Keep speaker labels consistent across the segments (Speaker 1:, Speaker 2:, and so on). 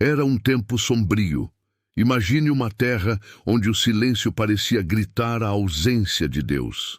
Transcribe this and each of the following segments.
Speaker 1: Era um tempo sombrio. Imagine uma terra onde o silêncio parecia gritar a ausência de Deus.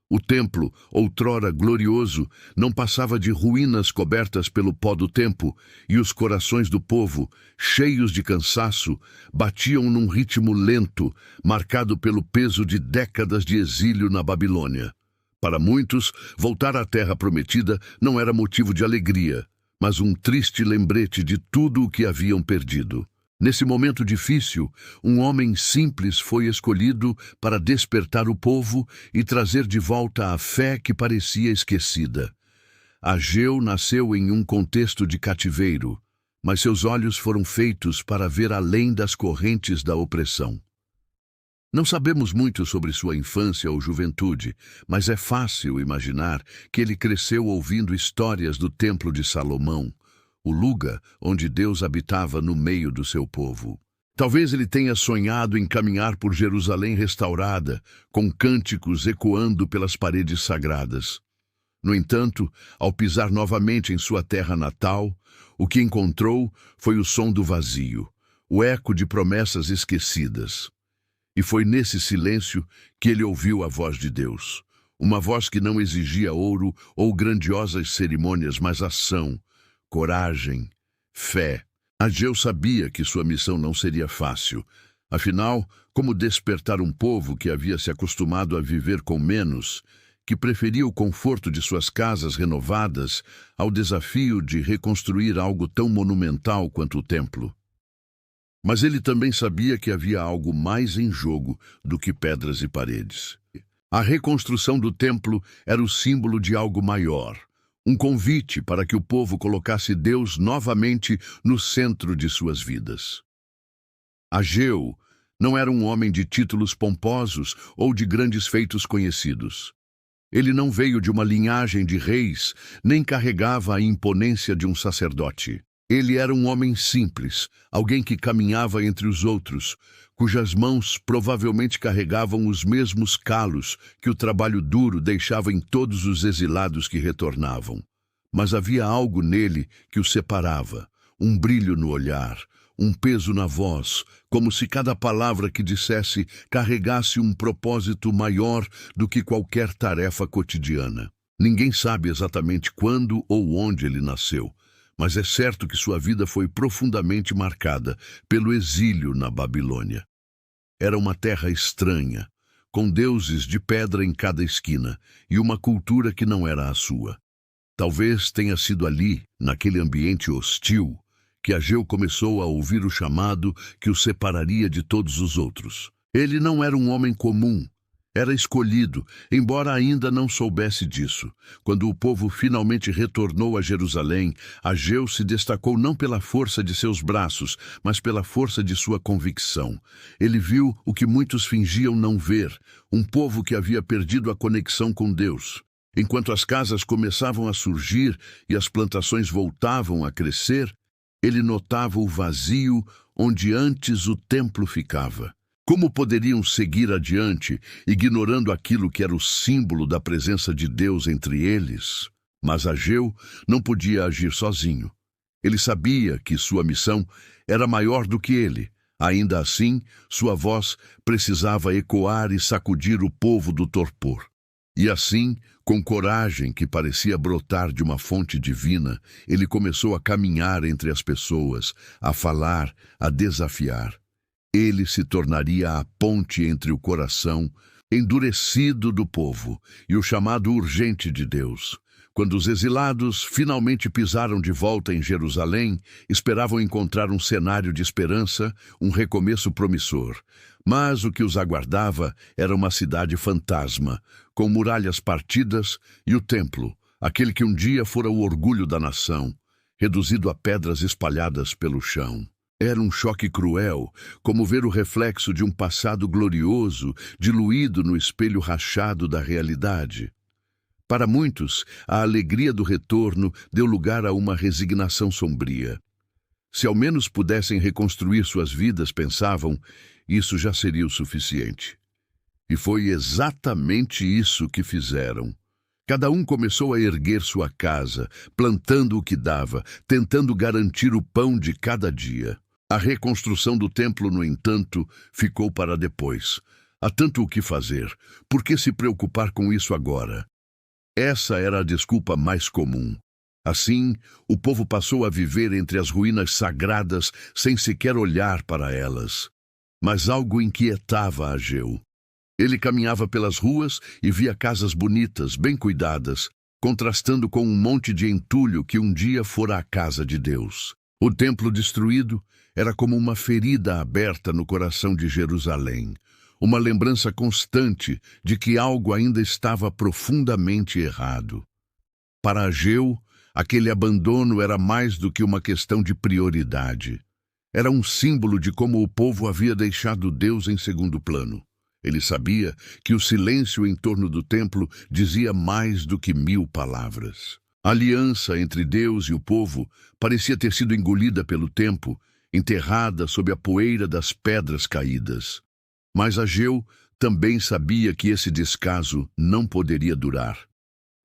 Speaker 1: O templo, outrora glorioso, não passava de ruínas cobertas pelo pó do tempo, e os corações do povo, cheios de cansaço, batiam num ritmo lento, marcado pelo peso de décadas de exílio na Babilônia. Para muitos, voltar à terra prometida não era motivo de alegria, mas um triste lembrete de tudo o que haviam perdido. Nesse momento difícil, um homem simples foi escolhido para despertar o povo e trazer de volta a fé que parecia esquecida. Ageu nasceu em um contexto de cativeiro, mas seus olhos foram feitos para ver além das correntes da opressão. Não sabemos muito sobre sua infância ou juventude, mas é fácil imaginar que ele cresceu ouvindo histórias do Templo de Salomão, o lugar onde Deus habitava no meio do seu povo. Talvez ele tenha sonhado em caminhar por Jerusalém restaurada, com cânticos ecoando pelas paredes sagradas. No entanto, ao pisar novamente em sua terra natal, o que encontrou foi o som do vazio, o eco de promessas esquecidas. E foi nesse silêncio que ele ouviu a voz de Deus, uma voz que não exigia ouro ou grandiosas cerimônias, mas ação, coragem, fé. Ageu sabia que sua missão não seria fácil. Afinal, como despertar um povo que havia se acostumado a viver com menos, que preferia o conforto de suas casas renovadas ao desafio de reconstruir algo tão monumental quanto o templo? Mas ele também sabia que havia algo mais em jogo do que pedras e paredes. A reconstrução do templo era o símbolo de algo maior. Um convite para que o povo colocasse Deus novamente no centro de suas vidas. Ageu não era um homem de títulos pomposos ou de grandes feitos conhecidos. Ele não veio de uma linhagem de reis, nem carregava a imponência de um sacerdote. Ele era um homem simples, alguém que caminhava entre os outros, cujas mãos provavelmente carregavam os mesmos calos que o trabalho duro deixava em todos os exilados que retornavam. Mas havia algo nele que o separava, um brilho no olhar, um peso na voz, como se cada palavra que dissesse carregasse um propósito maior do que qualquer tarefa cotidiana. Ninguém sabe exatamente quando ou onde ele nasceu, mas é certo que sua vida foi profundamente marcada pelo exílio na Babilônia. Era uma terra estranha, com deuses de pedra em cada esquina e uma cultura que não era a sua. Talvez tenha sido ali, naquele ambiente hostil, que Ageu começou a ouvir o chamado que o separaria de todos os outros. Ele não era um homem comum. Era escolhido, embora ainda não soubesse disso. Quando o povo finalmente retornou a Jerusalém, Ageu se destacou não pela força de seus braços, mas pela força de sua convicção. Ele viu o que muitos fingiam não ver, um povo que havia perdido a conexão com Deus. Enquanto as casas começavam a surgir e as plantações voltavam a crescer, ele notava o vazio onde antes o templo ficava. Como poderiam seguir adiante, ignorando aquilo que era o símbolo da presença de Deus entre eles? Mas Ageu não podia agir sozinho. Ele sabia que sua missão era maior do que ele. Ainda assim, sua voz precisava ecoar e sacudir o povo do torpor. E assim, com coragem que parecia brotar de uma fonte divina, ele começou a caminhar entre as pessoas, a falar, a desafiar. Ele se tornaria a ponte entre o coração endurecido do povo e o chamado urgente de Deus. Quando os exilados finalmente pisaram de volta em Jerusalém, esperavam encontrar um cenário de esperança, um recomeço promissor. Mas o que os aguardava era uma cidade fantasma, com muralhas partidas e o templo, aquele que um dia fora o orgulho da nação, reduzido a pedras espalhadas pelo chão. Era um choque cruel, como ver o reflexo de um passado glorioso diluído no espelho rachado da realidade. Para muitos, a alegria do retorno deu lugar a uma resignação sombria. Se ao menos pudessem reconstruir suas vidas, pensavam, isso já seria o suficiente. E foi exatamente isso que fizeram. Cada um começou a erguer sua casa, plantando o que dava, tentando garantir o pão de cada dia. A reconstrução do templo, no entanto, ficou para depois. Há tanto o que fazer. Por que se preocupar com isso agora? Essa era a desculpa mais comum. Assim, o povo passou a viver entre as ruínas sagradas sem sequer olhar para elas. Mas algo inquietava Ageu. Ele caminhava pelas ruas e via casas bonitas, bem cuidadas, contrastando com um monte de entulho que um dia fora a casa de Deus. O templo destruído era como uma ferida aberta no coração de Jerusalém, uma lembrança constante de que algo ainda estava profundamente errado. Para Ageu, aquele abandono era mais do que uma questão de prioridade. Era um símbolo de como o povo havia deixado Deus em segundo plano. Ele sabia que o silêncio em torno do templo dizia mais do que 1000 palavras. A aliança entre Deus e o povo parecia ter sido engolida pelo tempo, enterrada sob a poeira das pedras caídas. Mas Ageu também sabia que esse descaso não poderia durar.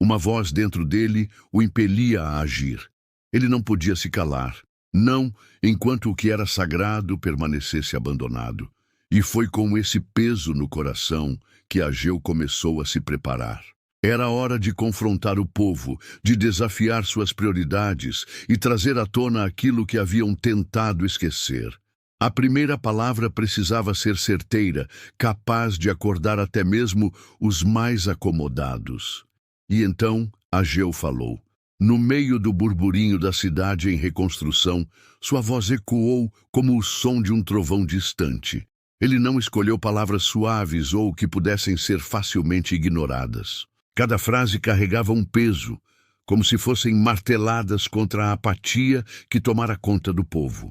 Speaker 1: Uma voz dentro dele o impelia a agir. Ele não podia se calar, não enquanto o que era sagrado permanecesse abandonado. E foi com esse peso no coração que Ageu começou a se preparar. Era hora de confrontar o povo, de desafiar suas prioridades e trazer à tona aquilo que haviam tentado esquecer. A primeira palavra precisava ser certeira, capaz de acordar até mesmo os mais acomodados. E então Ageu falou. No meio do burburinho da cidade em reconstrução, sua voz ecoou como o som de um trovão distante. Ele não escolheu palavras suaves ou que pudessem ser facilmente ignoradas. Cada frase carregava um peso, como se fossem marteladas contra a apatia que tomara conta do povo.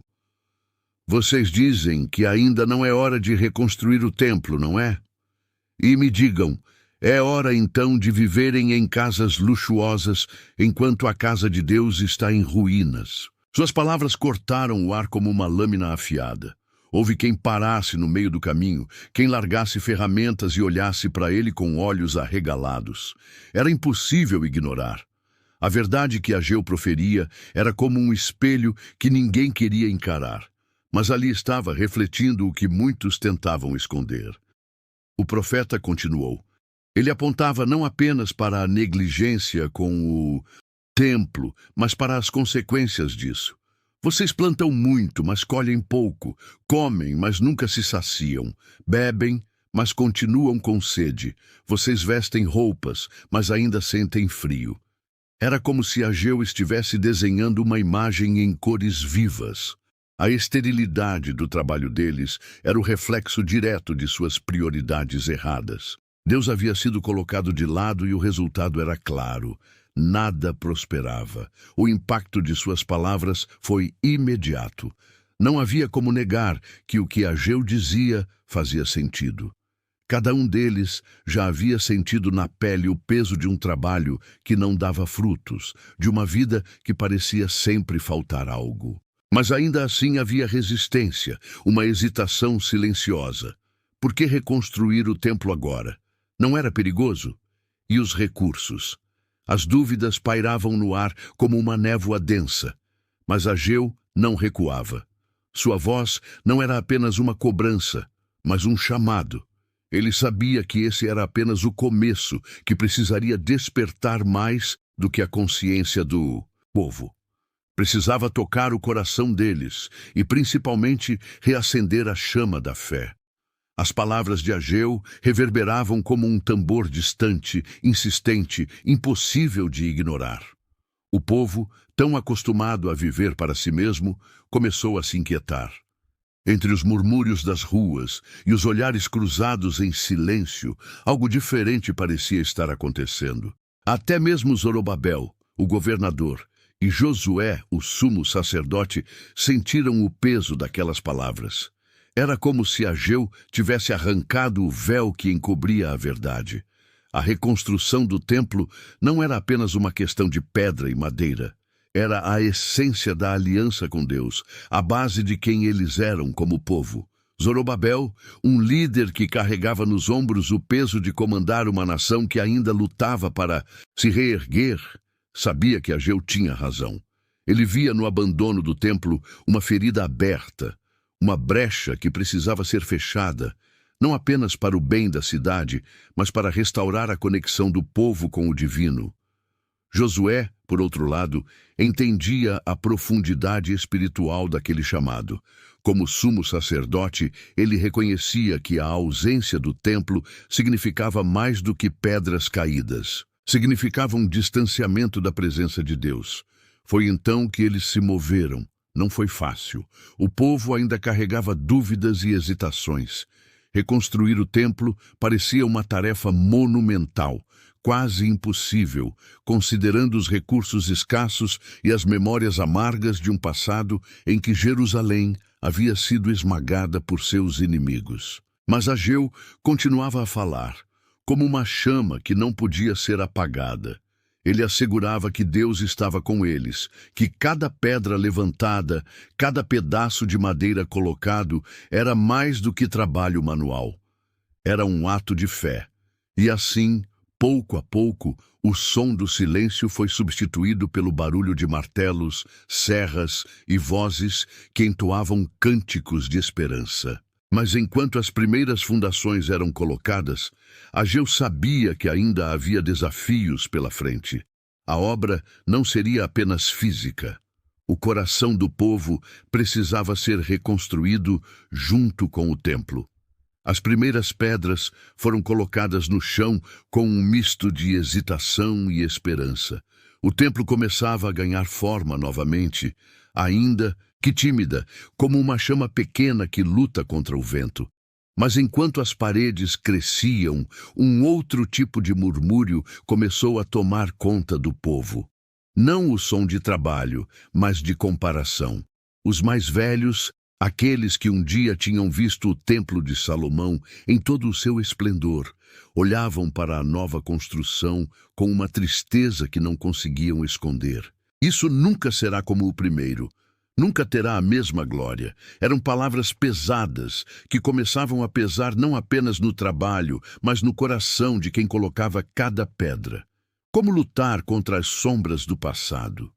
Speaker 1: Vocês dizem que ainda não é hora de reconstruir o templo, não é? E me digam, é hora então de viverem em casas luxuosas enquanto a casa de Deus está em ruínas. Suas palavras cortaram o ar como uma lâmina afiada. Houve quem parasse no meio do caminho, quem largasse ferramentas e olhasse para ele com olhos arregalados. Era impossível ignorar. A verdade que Ageu proferia era como um espelho que ninguém queria encarar, mas ali estava refletindo o que muitos tentavam esconder. O profeta continuou. Ele apontava não apenas para a negligência com o templo, mas para as consequências disso. Vocês plantam muito, mas colhem pouco. Comem, mas nunca se saciam. Bebem, mas continuam com sede. Vocês vestem roupas, mas ainda sentem frio. Era como se Ageu estivesse desenhando uma imagem em cores vivas. A esterilidade do trabalho deles era o reflexo direto de suas prioridades erradas. Deus havia sido colocado de lado e o resultado era claro. Nada prosperava. O impacto de suas palavras foi imediato. Não havia como negar que o que Ageu dizia fazia sentido. Cada um deles já havia sentido na pele o peso de um trabalho que não dava frutos, de uma vida que parecia sempre faltar algo. Mas ainda assim havia resistência, uma hesitação silenciosa. Por que reconstruir o templo agora? Não era perigoso? E os recursos? As dúvidas pairavam no ar como uma névoa densa, mas Ageu não recuava. Sua voz não era apenas uma cobrança, mas um chamado. Ele sabia que esse era apenas o começo, que precisaria despertar mais do que a consciência do povo. Precisava tocar o coração deles e, principalmente, reacender a chama da fé. As palavras de Ageu reverberavam como um tambor distante, insistente, impossível de ignorar. O povo, tão acostumado a viver para si mesmo, começou a se inquietar. Entre os murmúrios das ruas e os olhares cruzados em silêncio, algo diferente parecia estar acontecendo. Até mesmo Zorobabel, o governador, e Josué, o sumo sacerdote, sentiram o peso daquelas palavras. Era como se Ageu tivesse arrancado o véu que encobria a verdade. A reconstrução do templo não era apenas uma questão de pedra e madeira. Era a essência da aliança com Deus, a base de quem eles eram como povo. Zorobabel, um líder que carregava nos ombros o peso de comandar uma nação que ainda lutava para se reerguer, sabia que Ageu tinha razão. Ele via no abandono do templo uma ferida aberta, uma brecha que precisava ser fechada, não apenas para o bem da cidade, mas para restaurar a conexão do povo com o divino. Josué, por outro lado, entendia a profundidade espiritual daquele chamado. Como sumo sacerdote, ele reconhecia que a ausência do templo significava mais do que pedras caídas. Significava um distanciamento da presença de Deus. Foi então que eles se moveram. Não foi fácil. O povo ainda carregava dúvidas e hesitações. Reconstruir o templo parecia uma tarefa monumental, quase impossível, considerando os recursos escassos e as memórias amargas de um passado em que Jerusalém havia sido esmagada por seus inimigos. Mas Ageu continuava a falar, como uma chama que não podia ser apagada. Ele assegurava que Deus estava com eles, que cada pedra levantada, cada pedaço de madeira colocado era mais do que trabalho manual. Era um ato de fé. E assim, pouco a pouco, o som do silêncio foi substituído pelo barulho de martelos, serras e vozes que entoavam cânticos de esperança. Mas enquanto as primeiras fundações eram colocadas, Ageu sabia que ainda havia desafios pela frente. A obra não seria apenas física. O coração do povo precisava ser reconstruído junto com o templo. As primeiras pedras foram colocadas no chão com um misto de hesitação e esperança. O templo começava a ganhar forma novamente, ainda que tímida, como uma chama pequena que luta contra o vento. Mas enquanto as paredes cresciam, um outro tipo de murmúrio começou a tomar conta do povo. Não o som de trabalho, mas de comparação. Os mais velhos, aqueles que um dia tinham visto o Templo de Salomão em todo o seu esplendor, olhavam para a nova construção com uma tristeza que não conseguiam esconder. Isso nunca será como o primeiro. Nunca terá a mesma glória. Eram palavras pesadas, que começavam a pesar não apenas no trabalho, mas no coração de quem colocava cada pedra. Como lutar contra as sombras do passado?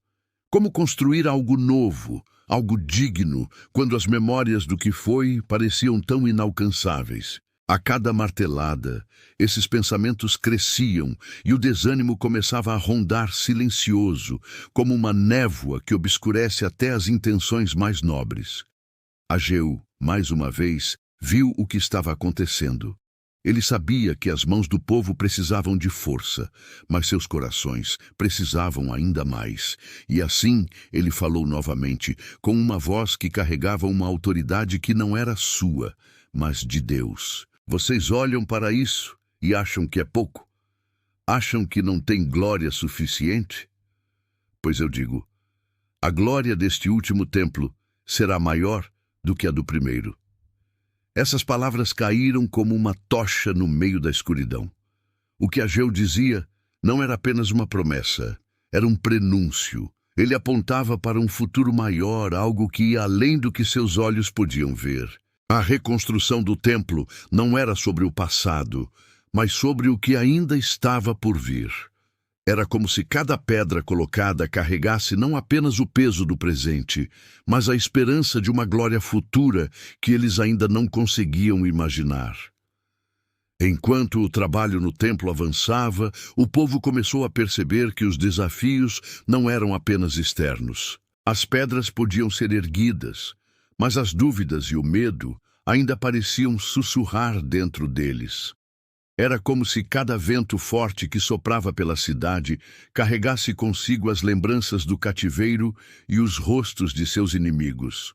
Speaker 1: Como construir algo novo, algo digno, quando as memórias do que foi pareciam tão inalcançáveis? A cada martelada, esses pensamentos cresciam e o desânimo começava a rondar silencioso, como uma névoa que obscurece até as intenções mais nobres. Ageu, mais uma vez, viu o que estava acontecendo. Ele sabia que as mãos do povo precisavam de força, mas seus corações precisavam ainda mais. E assim ele falou novamente, com uma voz que carregava uma autoridade que não era sua, mas de Deus. Vocês olham para isso e acham que é pouco? Acham que não tem glória suficiente? Pois eu digo, a glória deste último templo será maior do que a do primeiro. Essas palavras caíram como uma tocha no meio da escuridão. O que Ageu dizia não era apenas uma promessa, era um prenúncio. Ele apontava para um futuro maior, algo que ia além do que seus olhos podiam ver. A reconstrução do templo não era sobre o passado, mas sobre o que ainda estava por vir. Era como se cada pedra colocada carregasse não apenas o peso do presente, mas a esperança de uma glória futura que eles ainda não conseguiam imaginar. Enquanto o trabalho no templo avançava, o povo começou a perceber que os desafios não eram apenas externos. As pedras podiam ser erguidas, mas as dúvidas e o medo ainda pareciam sussurrar dentro deles. Era como se cada vento forte que soprava pela cidade carregasse consigo as lembranças do cativeiro e os rostos de seus inimigos.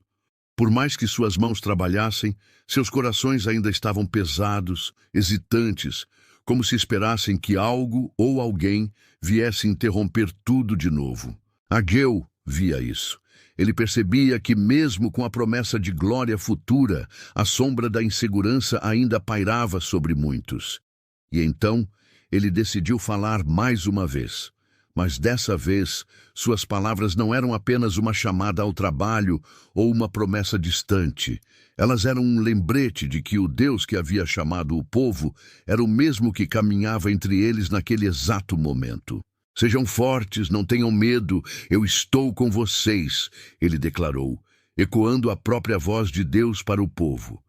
Speaker 1: Por mais que suas mãos trabalhassem, seus corações ainda estavam pesados, hesitantes, como se esperassem que algo ou alguém viesse interromper tudo de novo. Ageu via isso. Ele percebia que, mesmo com a promessa de glória futura, a sombra da insegurança ainda pairava sobre muitos. E então, ele decidiu falar mais uma vez. Mas dessa vez, suas palavras não eram apenas uma chamada ao trabalho ou uma promessa distante. Elas eram um lembrete de que o Deus que havia chamado o povo era o mesmo que caminhava entre eles naquele exato momento. Sejam fortes, não tenham medo, eu estou com vocês, ele declarou, ecoando a própria voz de Deus para o povo.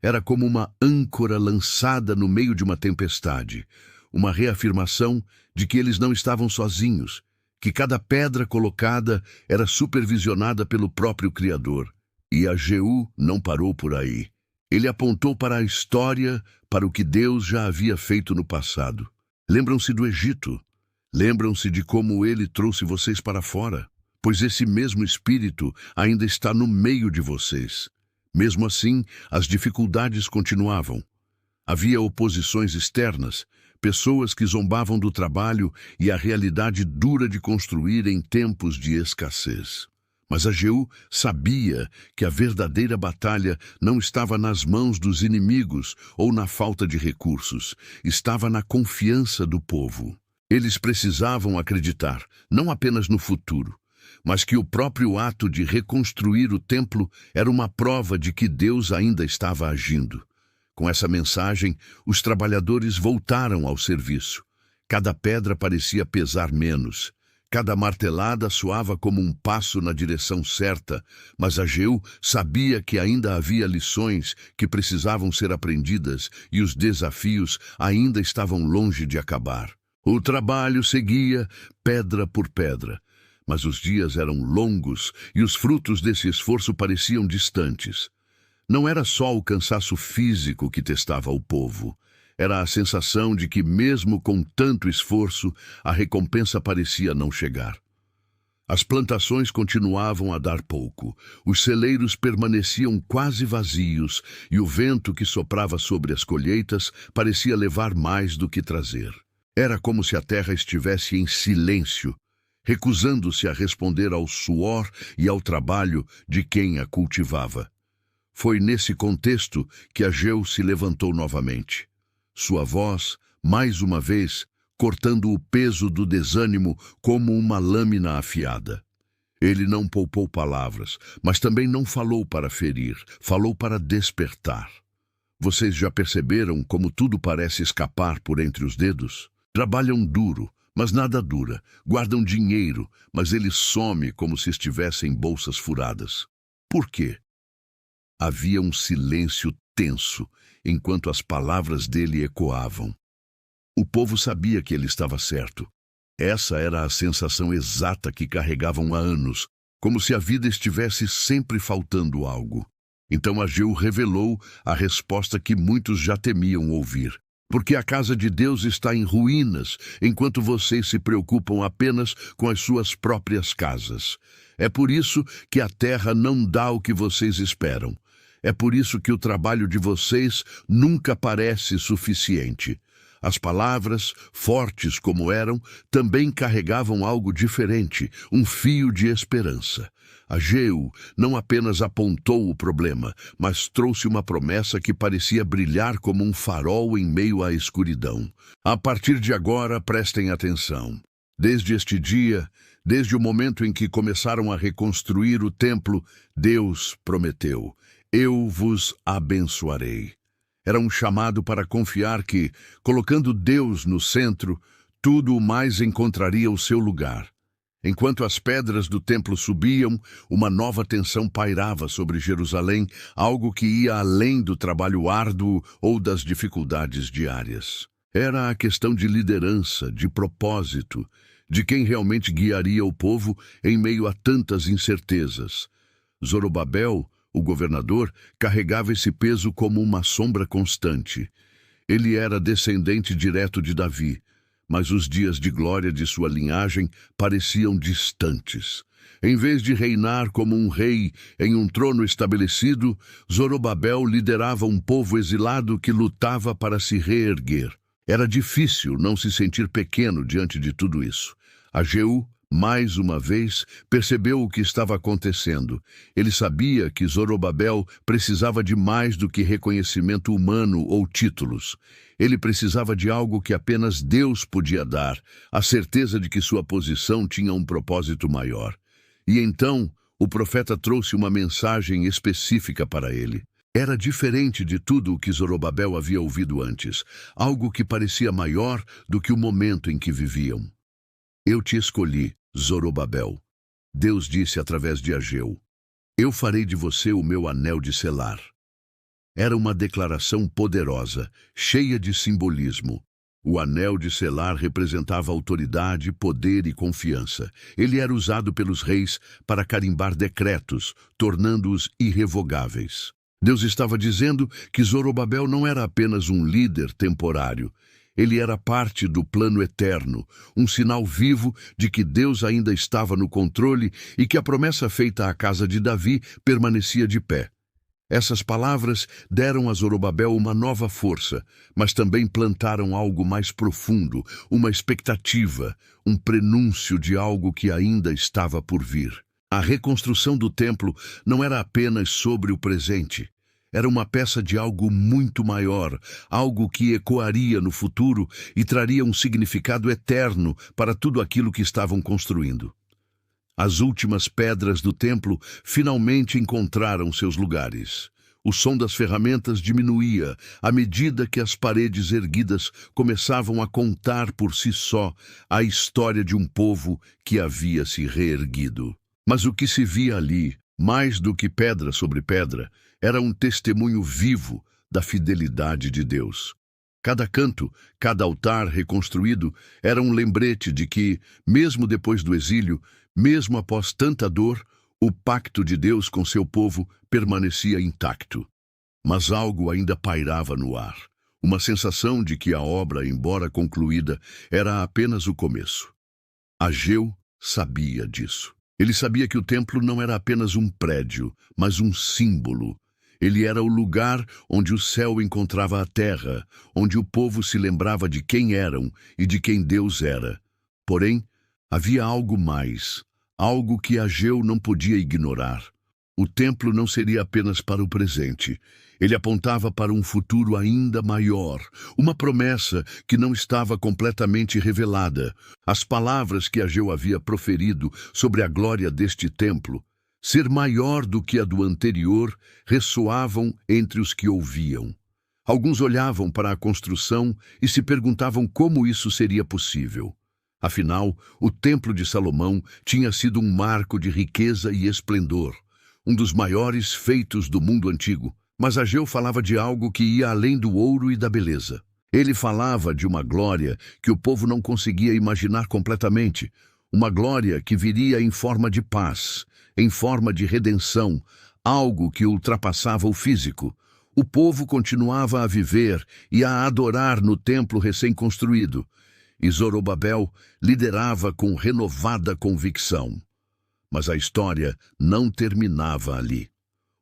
Speaker 1: Era como uma âncora lançada no meio de uma tempestade, uma reafirmação de que eles não estavam sozinhos, que cada pedra colocada era supervisionada pelo próprio Criador. E Ageu não parou por aí. Ele apontou para a história, para o que Deus já havia feito no passado. Lembram-se do Egito? Lembram-se de como ele trouxe vocês para fora? Pois esse mesmo Espírito ainda está no meio de vocês. Mesmo assim, as dificuldades continuavam. Havia oposições externas, pessoas que zombavam do trabalho e a realidade dura de construir em tempos de escassez. Mas Ageu sabia que a verdadeira batalha não estava nas mãos dos inimigos ou na falta de recursos, estava na confiança do povo. Eles precisavam acreditar, não apenas no futuro, mas que o próprio ato de reconstruir o templo era uma prova de que Deus ainda estava agindo. Com essa mensagem, os trabalhadores voltaram ao serviço. Cada pedra parecia pesar menos. Cada martelada soava como um passo na direção certa, mas Ageu sabia que ainda havia lições que precisavam ser aprendidas e os desafios ainda estavam longe de acabar. O trabalho seguia, pedra por pedra, mas os dias eram longos e os frutos desse esforço pareciam distantes. Não era só o cansaço físico que testava o povo. Era a sensação de que, mesmo com tanto esforço, a recompensa parecia não chegar. As plantações continuavam a dar pouco, os celeiros permaneciam quase vazios e o vento que soprava sobre as colheitas parecia levar mais do que trazer. Era como se a terra estivesse em silêncio, recusando-se a responder ao suor e ao trabalho de quem a cultivava. Foi nesse contexto que Ageu se levantou novamente. Sua voz, mais uma vez, cortando o peso do desânimo como uma lâmina afiada. Ele não poupou palavras, mas também não falou para ferir, falou para despertar. Vocês já perceberam como tudo parece escapar por entre os dedos? Trabalham duro, mas nada dura. Guardam dinheiro, mas ele some como se estivesse em bolsas furadas. Por quê? Havia um silêncio tenso, enquanto as palavras dele ecoavam. O povo sabia que ele estava certo. Essa era a sensação exata que carregavam há anos, como se a vida estivesse sempre faltando algo. Então Ageu revelou a resposta que muitos já temiam ouvir. Porque a casa de Deus está em ruínas, enquanto vocês se preocupam apenas com as suas próprias casas. É por isso que a terra não dá o que vocês esperam. É por isso que o trabalho de vocês nunca parece suficiente. As palavras, fortes como eram, também carregavam algo diferente, um fio de esperança. Ageu não apenas apontou o problema, mas trouxe uma promessa que parecia brilhar como um farol em meio à escuridão. A partir de agora, prestem atenção. Desde este dia, desde o momento em que começaram a reconstruir o templo, Deus prometeu: eu vos abençoarei. Era um chamado para confiar que, colocando Deus no centro, tudo o mais encontraria o seu lugar. Enquanto as pedras do templo subiam, uma nova tensão pairava sobre Jerusalém, algo que ia além do trabalho árduo ou das dificuldades diárias. Era a questão de liderança, de propósito, de quem realmente guiaria o povo em meio a tantas incertezas. Zorobabel, o governador, carregava esse peso como uma sombra constante. Ele era descendente direto de Davi, mas os dias de glória de sua linhagem pareciam distantes. Em vez de reinar como um rei em um trono estabelecido, Zorobabel liderava um povo exilado que lutava para se reerguer. Era difícil não se sentir pequeno diante de tudo isso. Ageu Mais uma vez, percebeu o que estava acontecendo. Ele sabia que Zorobabel precisava de mais do que reconhecimento humano ou títulos. Ele precisava de algo que apenas Deus podia dar, a certeza de que sua posição tinha um propósito maior. E então, o profeta trouxe uma mensagem específica para ele. Era diferente de tudo o que Zorobabel havia ouvido antes, algo que parecia maior do que o momento em que viviam. Eu te escolhi, Zorobabel. Deus disse através de Ageu: eu farei de você o meu anel de selar. Era uma declaração poderosa, cheia de simbolismo. O anel de selar representava autoridade, poder e confiança. Ele era usado pelos reis para carimbar decretos, tornando-os irrevogáveis. Deus estava dizendo que Zorobabel não era apenas um líder temporário. Ele era parte do plano eterno, um sinal vivo de que Deus ainda estava no controle e que a promessa feita à casa de Davi permanecia de pé. Essas palavras deram a Zorobabel uma nova força, mas também plantaram algo mais profundo, uma expectativa, um prenúncio de algo que ainda estava por vir. A reconstrução do templo não era apenas sobre o presente. Era uma peça de algo muito maior, algo que ecoaria no futuro e traria um significado eterno para tudo aquilo que estavam construindo. As últimas pedras do templo finalmente encontraram seus lugares. O som das ferramentas diminuía à medida que as paredes erguidas começavam a contar por si só a história de um povo que havia se reerguido. Mas o que se via ali, mais do que pedra sobre pedra, era um testemunho vivo da fidelidade de Deus. Cada canto, cada altar reconstruído era um lembrete de que, mesmo depois do exílio, mesmo após tanta dor, o pacto de Deus com seu povo permanecia intacto. Mas algo ainda pairava no ar, uma sensação de que a obra, embora concluída, era apenas o começo. Ageu sabia disso. Ele sabia que o templo não era apenas um prédio, mas um símbolo. Ele era o lugar onde o céu encontrava a terra, onde o povo se lembrava de quem eram e de quem Deus era. Porém, havia algo mais, algo que Ageu não podia ignorar. O templo não seria apenas para o presente. Ele apontava para um futuro ainda maior, uma promessa que não estava completamente revelada. As palavras que Ageu havia proferido sobre a glória deste templo, ser maior do que a do anterior, ressoavam entre os que ouviam. Alguns olhavam para a construção e se perguntavam como isso seria possível. Afinal, o Templo de Salomão tinha sido um marco de riqueza e esplendor, um dos maiores feitos do mundo antigo. Mas Ageu falava de algo que ia além do ouro e da beleza. Ele falava de uma glória que o povo não conseguia imaginar completamente, uma glória que viria em forma de paz, em forma de redenção, algo que ultrapassava o físico. O povo continuava a viver e a adorar no templo recém-construído, e Zorobabel liderava com renovada convicção. Mas a história não terminava ali.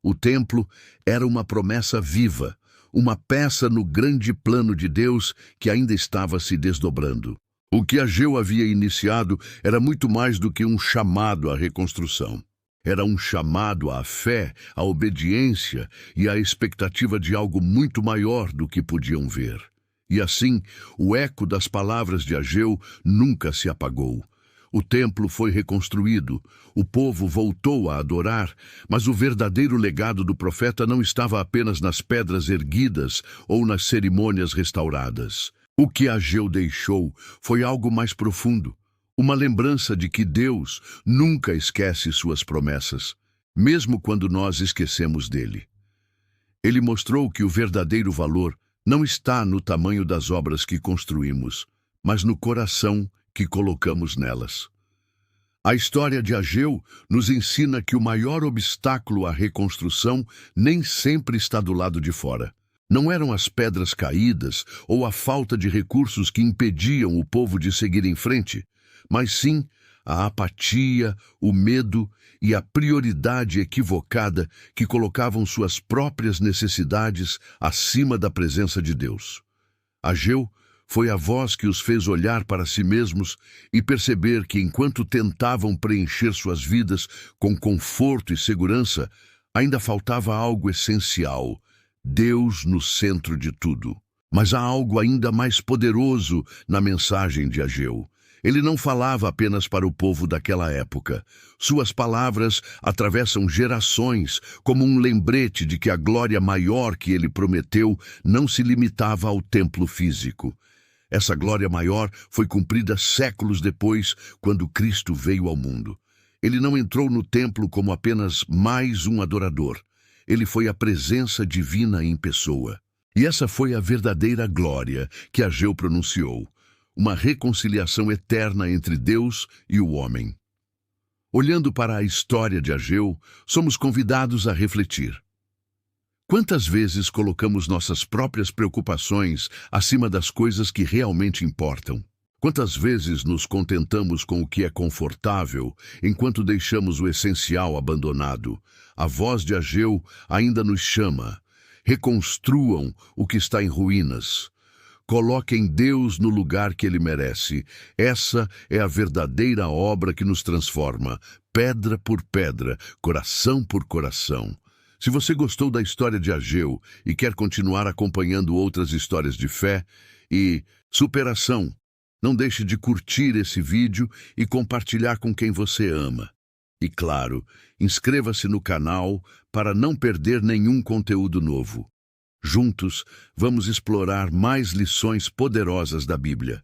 Speaker 1: O templo era uma promessa viva, uma peça no grande plano de Deus que ainda estava se desdobrando. O que Ageu havia iniciado era muito mais do que um chamado à reconstrução. Era um chamado à fé, à obediência e à expectativa de algo muito maior do que podiam ver. E assim, o eco das palavras de Ageu nunca se apagou. O templo foi reconstruído, o povo voltou a adorar, mas o verdadeiro legado do profeta não estava apenas nas pedras erguidas ou nas cerimônias restauradas. O que Ageu deixou foi algo mais profundo, uma lembrança de que Deus nunca esquece suas promessas, mesmo quando nós esquecemos dele. Ele mostrou que o verdadeiro valor não está no tamanho das obras que construímos, mas no coração que colocamos nelas. A história de Ageu nos ensina que o maior obstáculo à reconstrução nem sempre está do lado de fora. Não eram as pedras caídas ou a falta de recursos que impediam o povo de seguir em frente, mas sim a apatia, o medo e a prioridade equivocada que colocavam suas próprias necessidades acima da presença de Deus. Ageu Foi a voz que os fez olhar para si mesmos e perceber que, enquanto tentavam preencher suas vidas com conforto e segurança, ainda faltava algo essencial: Deus no centro de tudo. Mas há algo ainda mais poderoso na mensagem de Ageu. Ele não falava apenas para o povo daquela época. Suas palavras atravessam gerações, como um lembrete de que a glória maior que ele prometeu não se limitava ao templo físico. Essa glória maior foi cumprida séculos depois, quando Cristo veio ao mundo. Ele não entrou no templo como apenas mais um adorador. Ele foi a presença divina em pessoa. E essa foi a verdadeira glória que Ageu pronunciou: uma reconciliação eterna entre Deus e o homem. Olhando para a história de Ageu, somos convidados a refletir. Quantas vezes colocamos nossas próprias preocupações acima das coisas que realmente importam? Quantas vezes nos contentamos com o que é confortável, enquanto deixamos o essencial abandonado? A voz de Ageu ainda nos chama: reconstruam o que está em ruínas. Coloquem Deus no lugar que Ele merece. Essa é a verdadeira obra que nos transforma, pedra por pedra, coração por coração. Se você gostou da história de Ageu e quer continuar acompanhando outras histórias de fé e superação, não deixe de curtir esse vídeo e compartilhar com quem você ama. E claro, inscreva-se no canal para não perder nenhum conteúdo novo. Juntos, vamos explorar mais lições poderosas da Bíblia.